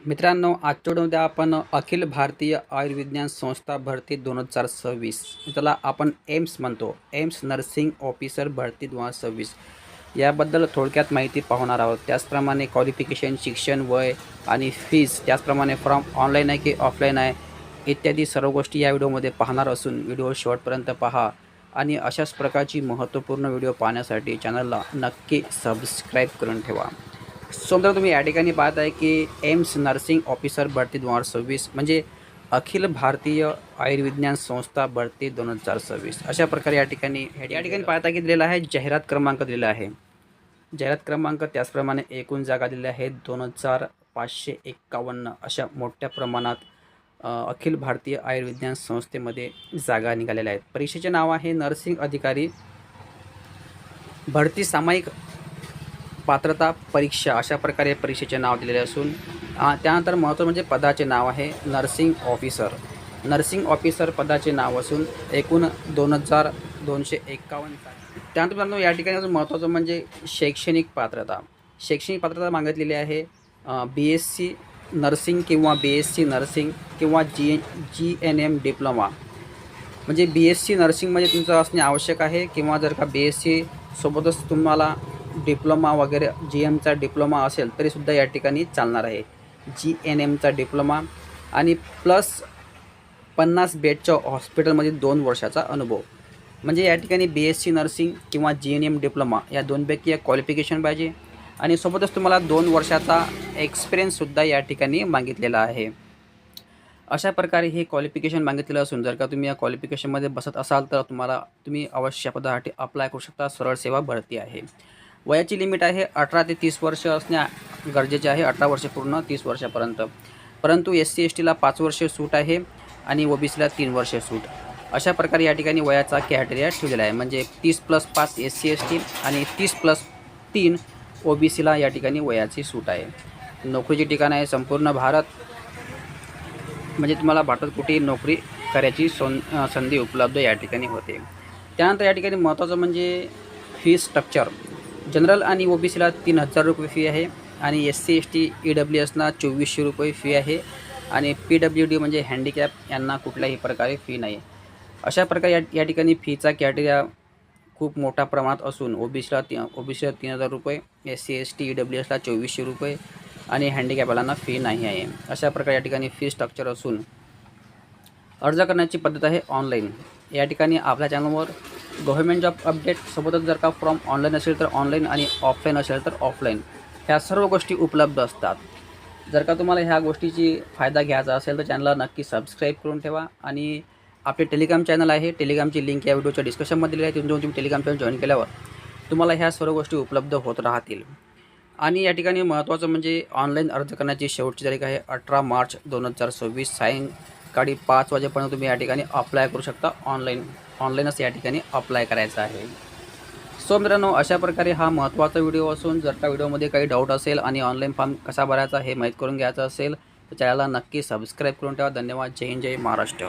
मित्रांनो, आजच्या व्हिडिओमध्ये आपण अखिल भारतीय आयुर्विज्ञान संस्था भरती 2026 त्याला आपण एम्स म्हणतो. एम्स नर्सिंग ऑफिसर भरती 2026 याबद्दल थोडक्यात माहिती पाहणार आहोत. त्याचप्रमाणे क्वालिफिकेशन, शिक्षण, वय आणि फीज, त्याचप्रमाणे फॉर्म ऑनलाईन आहे की ऑफलाईन आहे, इत्यादी सर्व गोष्टी या व्हिडिओमध्ये पाहणार असून व्हिडिओ शेवटपर्यंत पहा. आणि अशाच प्रकारची महत्त्वपूर्ण व्हिडिओ पाहण्यासाठी चॅनलला नक्की सबस्क्राईब करून ठेवा. समजा तुम्ही या ठिकाणी पाहत आहे की एम्स नर्सिंग ऑफिसर भरती 2026 म्हणजे अखिल भारतीय आयुर्विज्ञान संस्था भरती 2026 अशा प्रकारे या ठिकाणी पाहता की दिलेला आहे. जाहिरात क्रमांक दिलेला आहे. जाहिरात क्रमांक त्याचप्रमाणे एकूण जागा दिलेल्या आहेत 2551 अशा मोठ्या प्रमाणात अखिल भारतीय आयुर्विज्ञान संस्थेमध्ये जागा निघालेल्या आहेत. परीक्षेचे नाव आहे नर्सिंग अधिकारी भरती सामायिक पात्रता परीक्षा अशा प्रकारे परीक्षेचे नाव दिलेले असून त्यानंतर महत्त्व म्हणजे पदाचे नाव आहे नर्सिंग ऑफिसर. नर्सिंग ऑफिसर पदाचे नाव असून एकूण 2251. त्यानंतर मित्रांनो या ठिकाणी अजून महत्त्वाचं म्हणजे शैक्षणिक पात्रता. शैक्षणिक पात्रता मागितलेली आहे BSc नर्सिंग किंवा BSc नर्सिंग किंवा GNM डिप्लोमा. म्हणजे BSc नर्सिंगमध्ये तुमचं असणे आवश्यक आहे किंवा जर का BSc सोबतच तुम्हाला डिप्लोमा वगैरे GMचा डिप्लोमा असेल तरीसुद्धा या ठिकाणी चालणार आहे. GNMचा डिप्लोमा आणि प्लस 50 बेडच्या हॉस्पिटलमध्ये 2 वर्षाचा अनुभव. म्हणजे या ठिकाणी BSc नर्सिंग किंवा GNM डिप्लोमा या दोनपैकी एक क्वालिफिकेशन पाहिजे आणि सोबतच तुम्हाला 2 वर्षाचा एक्सपिरियन्ससुद्धा या ठिकाणी मागितलेला आहे. अशा प्रकारे हे क्वालिफिकेशन मागितलेलं असून जर का तुम्ही या क्वालिफिकेशनमध्ये बसत असाल तर तुम्ही अवश्य पदासाठी अप्लाय करू शकता. सरळ सेवा भरती आहे. वयाची लिमिट आहे 18 ते 30 वर्ष असणे गरजेचे आहे. 18 वर्ष पूर्ण 30 वर्षापर्यंत. परंतु SC STला 5 वर्ष सूट आहे आणि OBCला 3 वर्ष सूट. अशा प्रकारे या ठिकाणी वयाचा क्रायटेरिया ठेवलेला आहे. म्हणजे 30+5 SC ST आणि 30+3 OBCला या ठिकाणी वयाची सूट आहे. नोकरीची ठिकाण आहे संपूर्ण भारत. म्हणजे तुम्हाला भारतात कुठेही नोकरी करायची संधी उपलब्ध या ठिकाणी होते. त्यानंतर या ठिकाणी महत्त्वाचं म्हणजे फी स्ट्रक्चर. जनरल आणि OBCला 3000 रुपये फी आहे आणि SC ST EWSना 2400 रुपये फी आहे आणि PWD म्हणजे हँडिकॅप यांना कुठल्याही प्रकारे फी नाही. अशा प्रकारे या ठिकाणी फीचा क्रायटेरिया खूप मोठ्या प्रमाणात असून OBCला 3000 रुपये, SC ST EWSला 2400 रुपये आणि हँडिकॅपवाल्यांना फी नाही आहे. अशा प्रकारे या ठिकाणी फी स्ट्रक्चर असून अर्ज करण्याची पद्धत आहे ऑनलाईन. या ठिकाणी आपल्या चॅनलवर गव्हर्मेंट जॉब अपडेट सोबतच जर का फॉर्म ऑनलाईन असेल तर ऑनलाईन आणि ऑफलाईन असेल तर ऑफलाईन ह्या सर्व गोष्टी उपलब्ध असतात. जर का तुम्हाला ह्या गोष्टीची फायदा घ्यायचा असेल तर चॅनलला नक्की सबस्क्राईब करून ठेवा आणि आपले टेलिग्राम चॅनल आहे. टेलिग्रामची लिंक या व्हिडिओच्या डिस्क्रिप्शनमध्ये दिली आहे. तिथून तुम्ही टेलिग्राम चॅनल जॉईन केल्यावर तुम्हाला ह्या सर्व गोष्टी उपलब्ध होत राहतील. आणि या ठिकाणी महत्त्वाचं म्हणजे ऑनलाईन अर्ज करण्याची शेवटची तारीख आहे 18 मार्च 2026 सायंकाळी 5 वाजेपर्यंत तुम्ही या ठिकाणी अप्लाय करू शकता. ऑनलाईनच या ठिकाणी अप्लाय करायचं आहे. सो मित्रांनो, अशा प्रकारे हा महत्त्वाचा व्हिडिओ असून जर का व्हिडिओमध्ये काही डाऊट असेल आणि ऑनलाईन फॉर्म कसा भरायचा हे माहीत करून घ्यायचं असेल तर चॅनलला नक्की सबस्क्राईब करून ठेवा. धन्यवाद. जय हिंद, जय महाराष्ट्र.